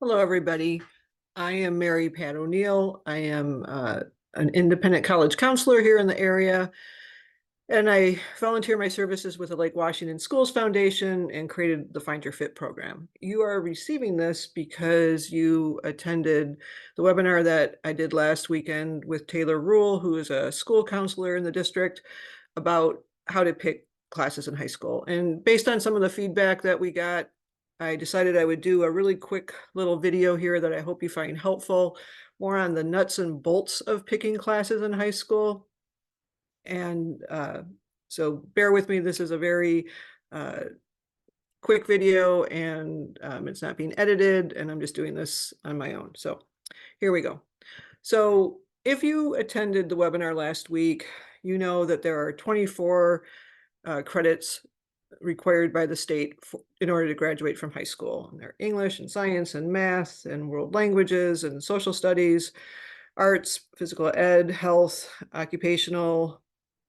Hello, everybody. I am Mary Pat O'Neill. I am an independent college counselor here in the area, and I volunteer my services with the Lake Washington Schools Foundation and created the Find Your Fit program. You are receiving this because you attended the webinar that I did last weekend with Taylor Rule, who is a school counselor in the district, about how to pick classes in high school. And based on some of the feedback that we got, I decided I would do a really quick little video here that I hope you find helpful, more on the nuts and bolts of picking classes in high school. And so bear with me. This is a very quick video, and it's not being edited, and I'm just doing this on my own. So here we go. So if you attended the webinar last week, you know that there are 24 credits required by the state in order to graduate from high school. And they're English and science and math and world languages and social studies, arts, physical ed, health, occupational,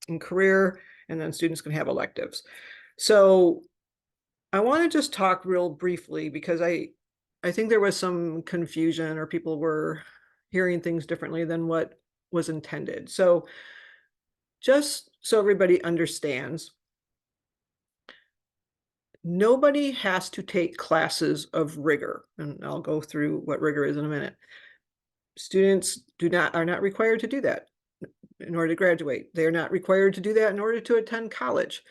and career, and then students can have electives. So I want to just talk real briefly because I think there was some confusion, or people were hearing things differently than what was intended. So just so everybody understands, nobody has to take classes of rigor, and I'll go through what rigor is in a minute. Students are not required to do that in order to graduate. They are not required to do that in order to attend college.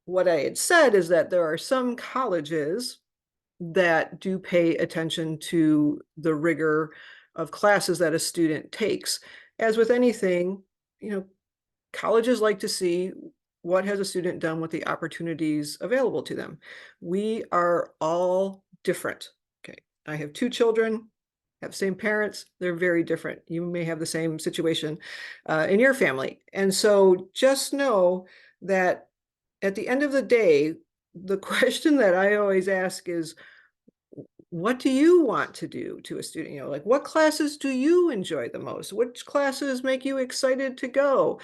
What I had said is that there are some colleges that do pay attention to the rigor of classes that a student takes. As with anything, colleges like to see what has a student done with the opportunities available to them. We are all different. Okay, I have two children, have same parents. They're very different. You may have the same situation in your family. And so just know that at the end of the day, the question that I always ask is, what do you want to do to a student? Like, what classes do you enjoy the most? Which classes make you excited to go?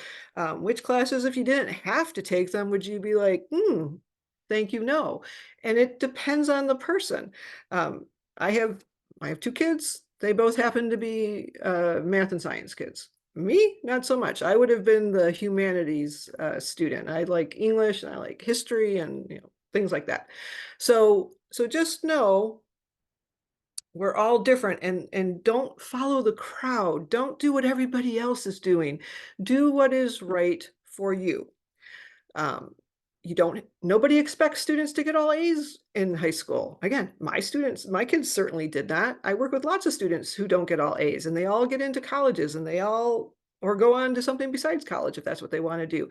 Which classes, if you didn't have to take them, would you be like, thank you, no? And it depends on the person. I have two kids. They both happen to be math and science kids. Me, not so much. I would have been the humanities student. I like English and I like history and things like that. So just know we're all different, and don't follow the crowd. Don't do what everybody else is doing. Do what is right for you. Nobody expects students to get all A's in high school. Again, my kids certainly did not. I work with lots of students who don't get all A's, and they all get into colleges, and or go on to something besides college if that's what they want to do.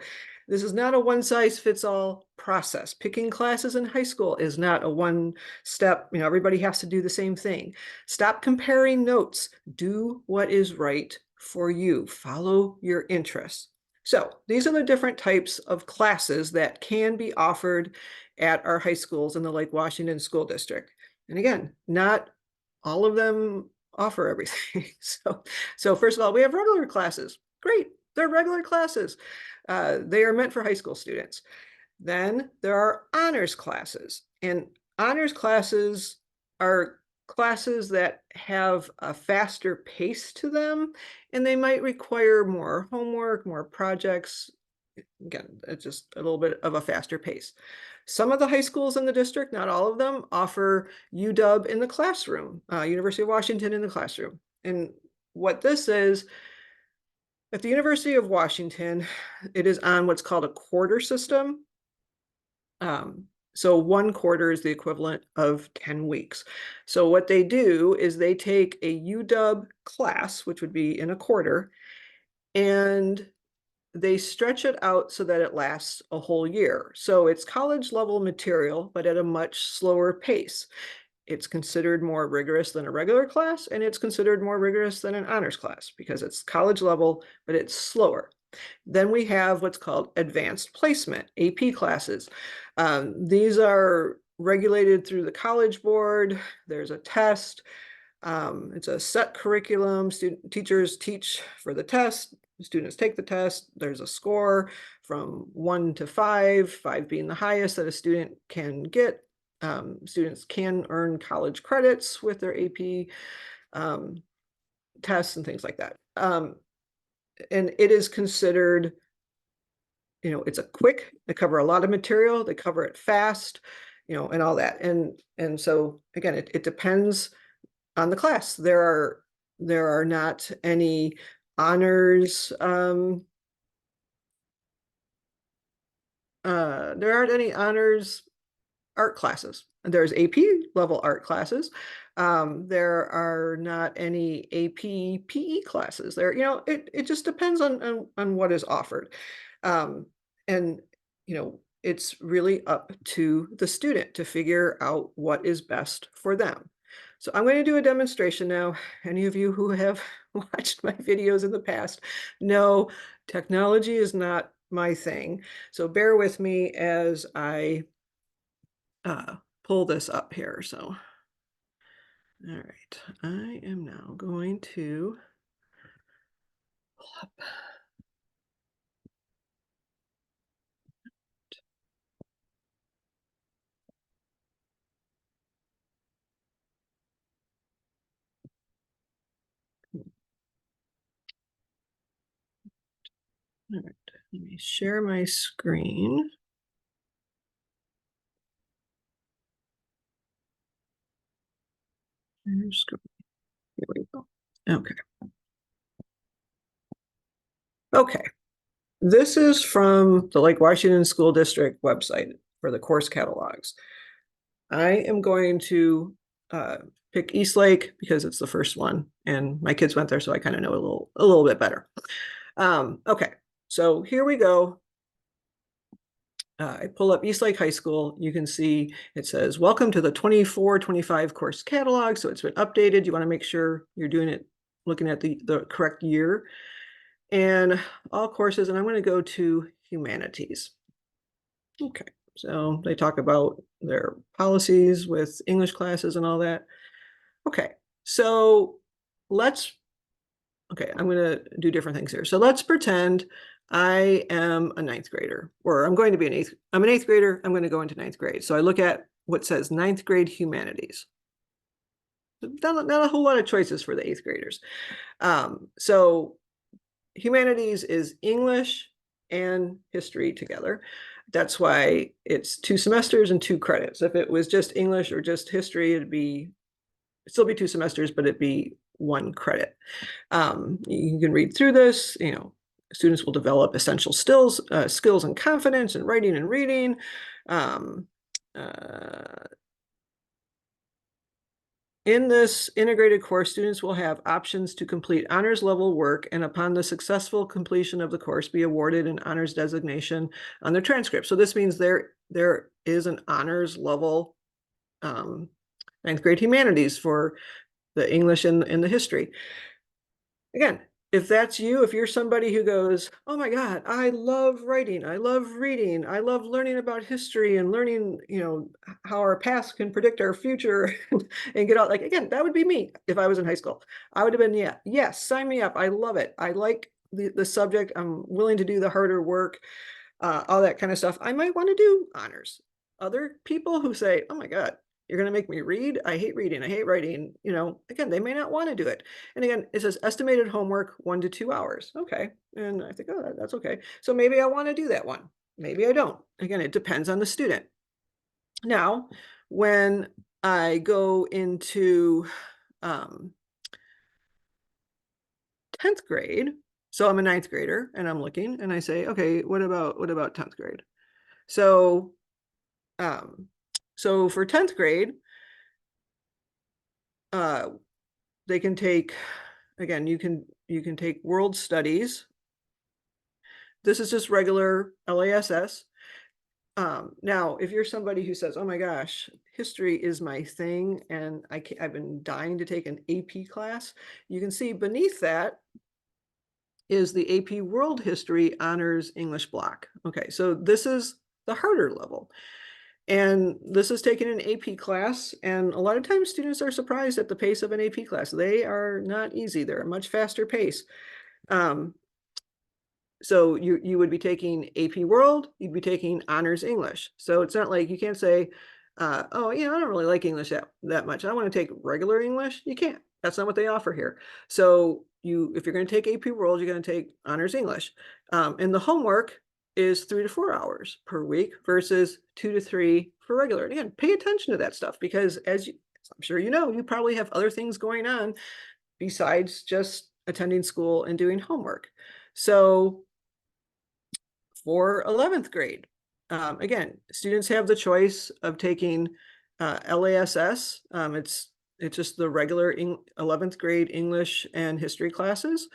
This is not a one-size-fits-all process. Picking classes in high school is not a one-step, everybody has to do the same thing. Stop comparing notes. Do what is right for you. Follow your interests. So these are the different types of classes that can be offered at our high schools in the Lake Washington School District. And again, not all of them offer everything. So first of all, we have regular classes. Great, they're regular classes. They are meant for high school students. Then there are honors classes, and honors classes are classes that have a faster pace to them, and they might require more homework, more projects. Again, it's just a little bit of a faster pace. Some of the high schools in the district, not all of them, offer UW in the classroom, University of Washington in the classroom. And what this is, at the University of Washington, it is on what's called a quarter system. So one quarter is the equivalent of 10 weeks. So what they do is they take a UW class, which would be in a quarter, and they stretch it out so that it lasts a whole year. So it's college level material, but at a much slower pace. It's considered more rigorous than a regular class, and it's considered more rigorous than an honors class because it's college level, but it's slower. Then we have what's called advanced placement, AP classes. These are regulated through the College Board. There's a test. It's a set curriculum. Teachers teach for the test. Students take the test. There's a score from 1 to 5, 5 being the highest that a student can get. Students can earn college credits with their AP tests and things like that. And it is considered, it's a quick, they cover a lot of material, they cover it fast, and all that. And so again, it depends on the class. There are not any honors, there aren't any honors art classes. There's AP level art classes. There are not any AP PE classes. It just depends on what is offered. And it's really up to the student to figure out what is best for them. So I'm going to do a demonstration now. Any of you who have watched my videos in the past know technology is not my thing. So bear with me as I pull this up here. So, all right, I am now going to pull up. All right, let me share my screen. Here we go. Okay. Okay. This is from the Lake Washington School District website for the course catalogs. I am going to pick Eastlake because it's the first one, and my kids went there, so I kind of know a little bit better. Okay, so here we go. I pull up Eastlake High School. You can see it says, welcome to the 24-25 course catalog. So it's been updated. You want to make sure you're doing it, looking at the correct year. And all courses, and I'm going to go to humanities. Okay, so they talk about their policies with English classes and all that. Okay, so I'm going to do different things here. So let's pretend I am a ninth grader, or I'm going to be I'm an eighth grader. I'm going to go into ninth grade. So I look at what says ninth grade humanities. Not a whole lot of choices for the eighth graders. So humanities is English and history together. That's why it's 2 semesters and 2 credits. If it was just English or just history, it'd still be 2 semesters, but it'd be 1 credit. You can read through this. Students will develop essential skills and confidence in writing and reading. In this integrated course, students will have options to complete honors level work, and upon the successful completion of the course, be awarded an honors designation on their transcript. So this means there is an honors level 9th grade humanities for the English and the history. Again, if that's you, if you're somebody who goes, oh my God, I love writing, I love reading, I love learning about history and learning, how our past can predict our future and get out, again, that would be me if I was in high school. I would have been, yeah, yes, sign me up. I love it. I like the subject. I'm willing to do the harder work, all that kind of stuff. I might want to do honors. Other people who say, oh my God, you're going to make me read? I hate reading. I hate writing. Again, they may not want to do it. And again, it says estimated homework 1 to 2 hours. Okay. And I think, oh, that's okay. So maybe I want to do that one. Maybe I don't. Again, it depends on the student. Now, when I go into 10th grade, so I'm a 9th grader and I'm looking and I say, okay, what about 10th grade? So, so for 10th grade, they can take, again, you can take world studies. This is just regular LASS. Now, if you're somebody who says, oh my gosh, history is my thing, and I've been dying to take an AP class, you can see beneath that is the AP World History Honors English block. Okay, so this is the harder level. And this is taken an AP class, and a lot of times students are surprised at the pace of an AP class. They are not easy. They're a much faster pace. So you would be taking AP World, you'd be taking Honors English. So it's not like you can't say, oh, I don't really like English that much. I want to take regular English. You can't. That's not what they offer here. So if you're going to take AP World, you're going to take honors English. And the homework is 3 to 4 hours per week versus 2 to 3 for regular. And again, pay attention to that stuff because as I'm sure you probably have other things going on besides just attending school and doing homework. So for 11th grade, again, students have the choice of taking LASS. It's just the regular 11th grade English and history classes.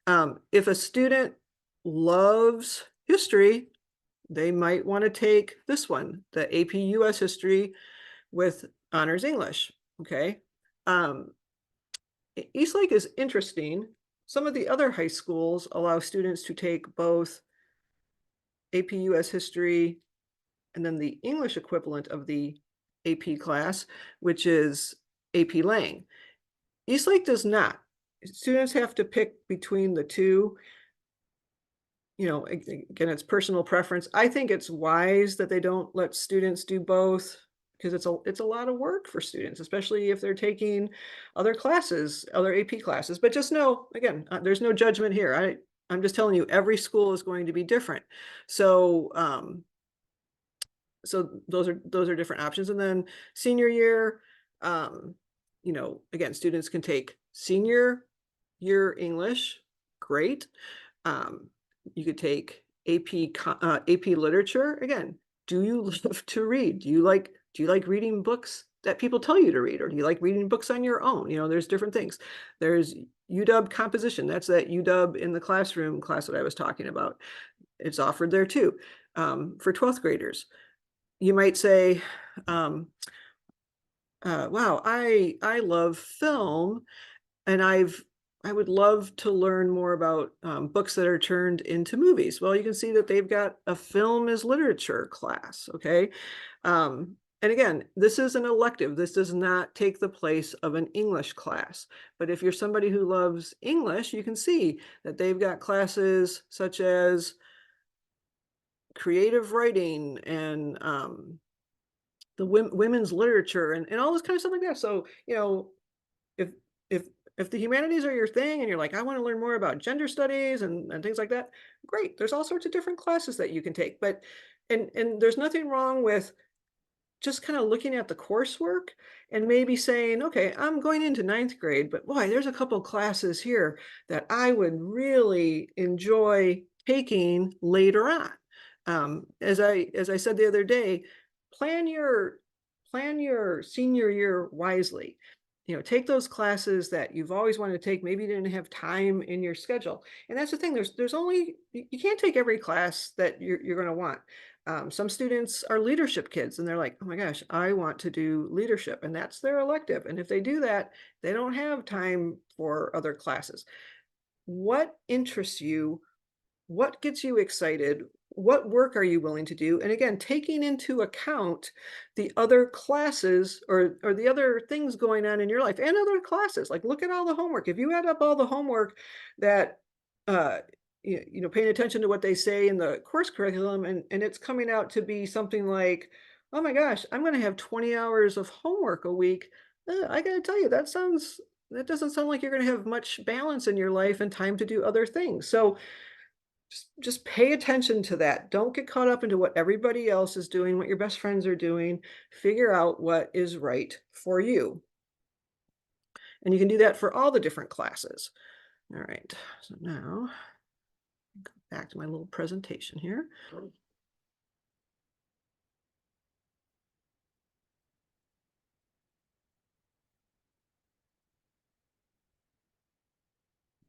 If a student loves history, they might want to take this one, the AP US History with honors English. Okay. Eastlake is interesting. Some of the other high schools allow students to take both AP US History and then the English equivalent of the AP class, which is AP Lang. Eastlake does not. Students have to pick between the two. Again, it's personal preference. I think it's wise that they don't let students do both because it's a lot of work for students, especially if they're taking other classes, other AP classes. But just know, again, there's no judgment here. I'm just telling you, every school is going to be different. So those are different options. And then senior year, again, students can take senior year English, great. You could take AP literature. Again, do you love to read? Do you like reading books that people tell you to read, or do you like reading books on your own? There's different things. There's UW composition. That's that UW in the classroom class that I was talking about. It's offered there too. For 12th graders, you might say, wow, I love film, and I would love to learn more about books that are turned into movies. Well, you can see that they've got a film as literature class, okay? And again, this is an elective. This does not take the place of an English class. But if you're somebody who loves English, you can see that they've got classes such as creative writing and the women's literature and all this kind of stuff like that. So, if if the humanities are your thing and you're like, I want to learn more about gender studies and things like that, great. There's all sorts of different classes that you can take. But and there's nothing wrong with just kind of looking at the coursework and maybe saying, okay, I'm going into 9th grade, but boy, there's a couple classes here that I would really enjoy taking later on. As I said the other day, plan your senior year wisely. Take those classes that you've always wanted to take. Maybe you didn't have time in your schedule. And that's the thing. There's only, you can't take every class that you're going to want. Some students are leadership kids and they're like, oh my gosh, I want to do leadership, and that's their elective. And if they do that, they don't have time for other classes. What interests you? What gets you excited? What work are you willing to do? And again, taking into account the other classes or the other things going on in your life and other classes. Like, look at all the homework. If you add up all the homework that uh paying attention to what they say in the course curriculum, and it's coming out to be something like, oh my gosh, I'm going to have 20 hours of homework a week. I got to tell you, that doesn't sound like you're going to have much balance in your life and time to do other things. So just pay attention to that. Don't get caught up into what everybody else is doing, what your best friends are doing. Figure out what is right for you. And you can do that for all the different classes. All right, so now go back to my little presentation here.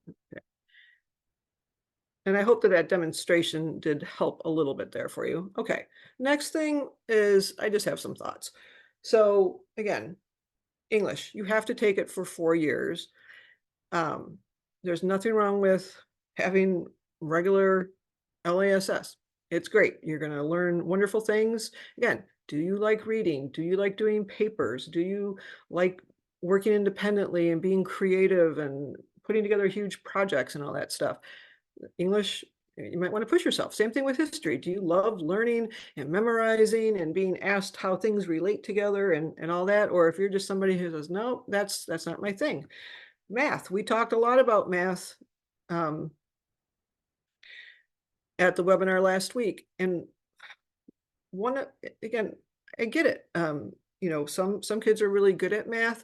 Okay. And I hope that that demonstration did help a little bit there for you. Okay, next thing is I just have some thoughts. So again, English, you have to take it for 4 years. Um, there's nothing wrong with having regular LASS. It's great. You're going to learn wonderful things. Again, do you like reading? Do you like doing papers? Do you like working independently and being creative and putting together huge projects and all that stuff? English you might want to push yourself. Same thing with history. Do you love learning and memorizing and being asked how things relate together and all that? Or if you're just somebody who says, no, that's not my thing. Math. We talked a lot about math um, at the webinar last week. And again, I get it. Some kids are really good at math.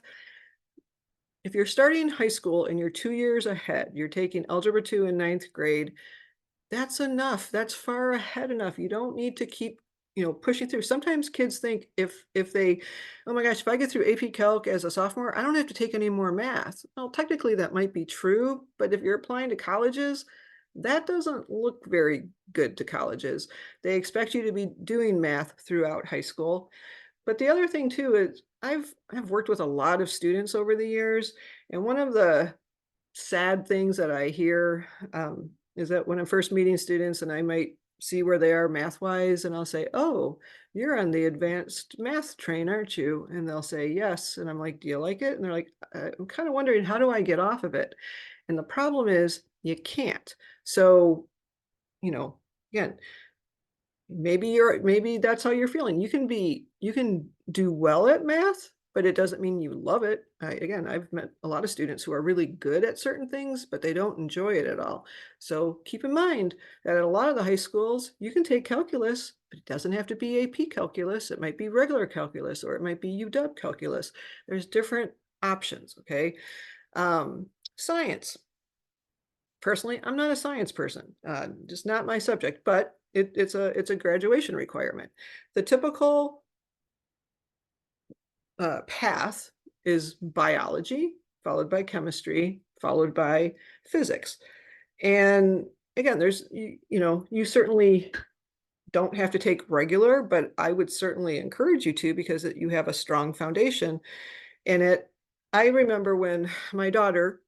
If you're starting high school and you're 2 years ahead, you're taking Algebra 2 in ninth grade, that's enough. That's far ahead enough. You don't need to keep, pushing through. Sometimes kids think if they, oh my gosh, if I get through AP Calc as a sophomore, I don't have to take any more math. Well, technically that might be true, but if you're applying to colleges, that doesn't look very good to colleges. They expect you to be doing math throughout high school. But the other thing too is I've worked with a lot of students over the years, and one of the sad things that I hear is that when I'm first meeting students and I might see where they are math-wise, and I'll say, "Oh, you're on the advanced math train, aren't you?" And they'll say, "Yes." And I'm like, "Do you like it?" And they're like, "I'm kind of wondering, how do I get off of it?" And the problem is you can't. So, you know, again, maybe that's how you're feeling. You can do well at math, but it doesn't mean you love it. Again, I've met a lot of students who are really good at certain things, but they don't enjoy it at all. So keep in mind that at a lot of the high schools, you can take calculus, but it doesn't have to be AP calculus. It might be regular calculus, or it might be UW calculus. There's different options, okay? Science. Personally, I'm not a science person, just not my subject, but it's a graduation requirement. The typical path is biology, followed by chemistry, followed by physics. And again, you certainly don't have to take regular, but I would certainly encourage you to, because you have a strong foundation in it. I remember when my daughter,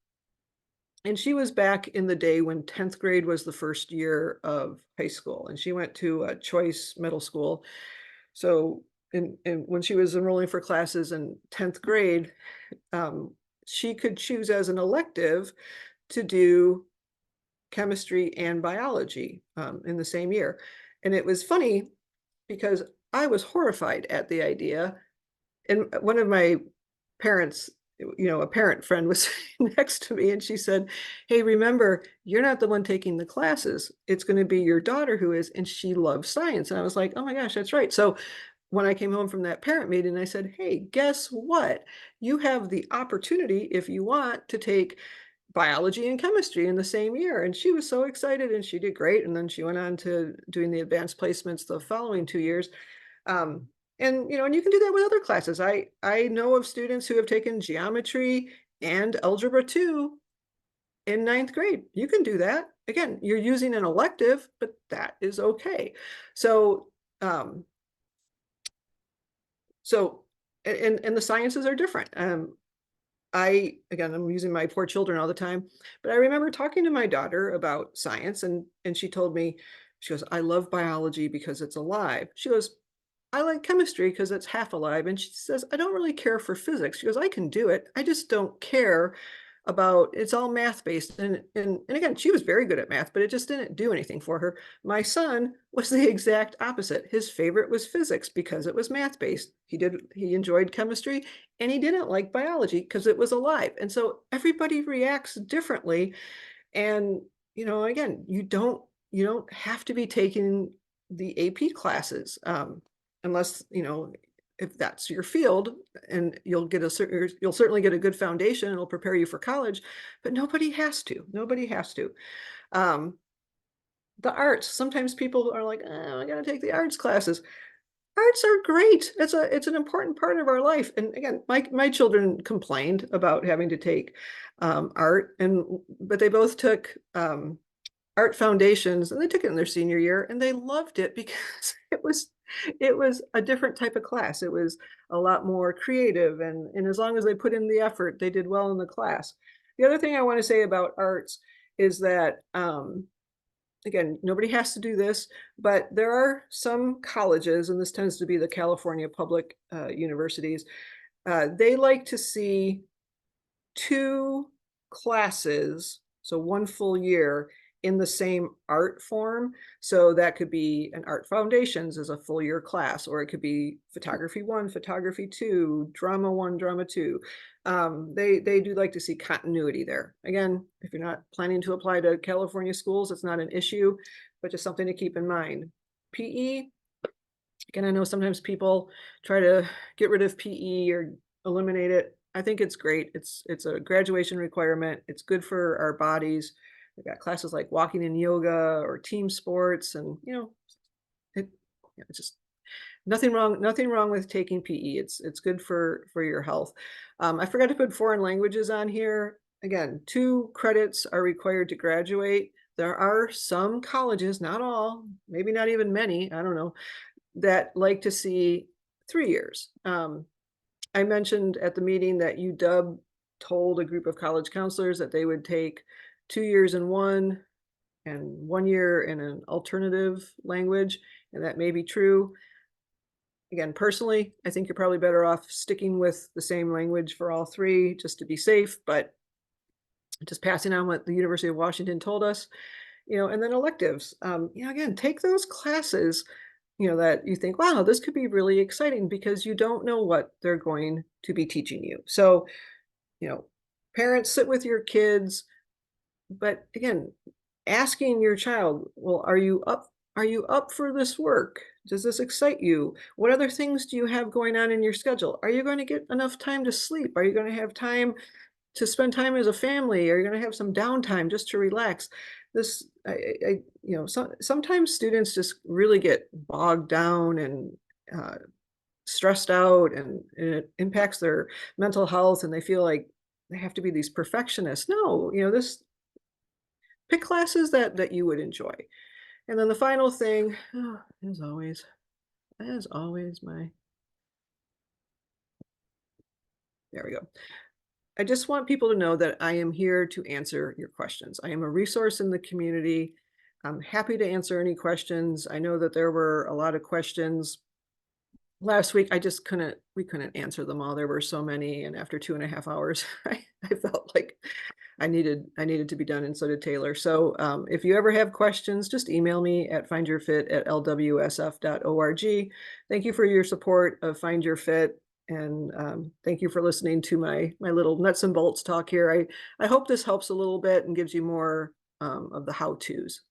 and she was back in the day when 10th grade was the first year of high school, and she went to a choice middle school. So, and when she was enrolling for classes in 10th grade, um, she could choose as an elective to do chemistry and biology in the same year. And it was funny because I was horrified at the idea. And one of my parents, a parent friend was sitting next to me, and she said, "Hey, remember, you're not the one taking the classes. It's going to be your daughter who is, and she loves science." And I was like, "Oh my gosh, that's right." So when I came home from that parent meeting, I said, "Hey, guess what? You have the opportunity, if you want, to take biology and chemistry in the same year." And she was so excited, and she did great. And then she went on to doing the advanced placements the following 2 years. Um, and you can do that with other classes. I know of students who have taken geometry and algebra 2 in ninth grade. You can do that. Again, you're using an elective, but that is okay. So, um, so and the sciences are different. I'm using my poor children all the time, but I remember talking to my daughter about science, and she told me, she goes, "I love biology because it's alive." She goes, "I like chemistry because it's half alive." And she says, "I don't really care for physics." She goes, "I can do it. I just don't care about it's all math based." And again, she was very good at math, but it just didn't do anything for her. My son was the exact opposite. His favorite was physics because it was math based. He enjoyed chemistry, and he didn't like biology because it was alive. And so everybody reacts differently. And again, you don't have to be taking the AP classes, unless if that's your field, and you'll certainly get a good foundation. It'll prepare you for college, but nobody has to. Nobody has to. Um, the arts. Sometimes people are like, "Oh, I got to take the arts classes." Arts are great. It's an important part of our life. And again, my children complained about having to take art, but they both took art foundations, and they took it in their senior year, and they loved it because it was a different type of class. It was a lot more creative, and as long as they put in the effort, they did well in the class. The other thing I want to say about arts is that again, nobody has to do this, but there are some colleges, and this tends to be the California public universities. They like to see two classes, so one full year in the same art form. So that could be an art foundations as a full year class, or it could be photography 1, photography 2, drama 1, drama 2. They do like to see continuity there. Again, if you're not planning to apply to California schools, it's not an issue, but just something to keep in mind. PE, again, I know sometimes people try to get rid of PE or eliminate it. I think it's great. It's a graduation requirement. It's good for our bodies. We've got classes like walking and yoga or team sports, and it, it's just nothing wrong with taking PE. It's good for your health. I forgot to put foreign languages on here. Again, 2 credits are required to graduate. There are some colleges, not all, maybe not even many, I don't know, that like to see 3 years. I mentioned at the meeting that UW told a group of college counselors that they would take 2 years in one and 1 year in an alternative language, and that may be true. Again, personally, I think you're probably better off sticking with the same language for all 3 just to be safe, but just passing on what the University of Washington told us, and then electives. Again, take those classes, that you think, wow, this could be really exciting because you don't know what they're going to be teaching you. So, you know, parents sit with your kids, but again, asking your child, well, are you up for this work? Does this excite you? What other things do you have going on in your schedule? Are you going to get enough time to sleep? Are you going to have time to spend time as a family? Are you going to have some downtime just to relax? This, sometimes students just really get bogged down and uh, stressed out, and it impacts their mental health, and they feel like they have to be these perfectionists. No, this pick classes that you would enjoy. And then the final thing, as always, there we go. I just want people to know that I am here to answer your questions. I am a resource in the community. I'm happy to answer any questions. I know that there were a lot of questions last week. We couldn't answer them all. There were so many. And after 2.5 hours, I felt like I needed to be done, and so did Taylor. So if you ever have questions, just email me at findyourfit@lwsf.org. Thank you for your support of Find Your Fit. And thank you for listening to my little nuts and bolts talk here. I hope this helps a little bit and gives you more of the how-tos.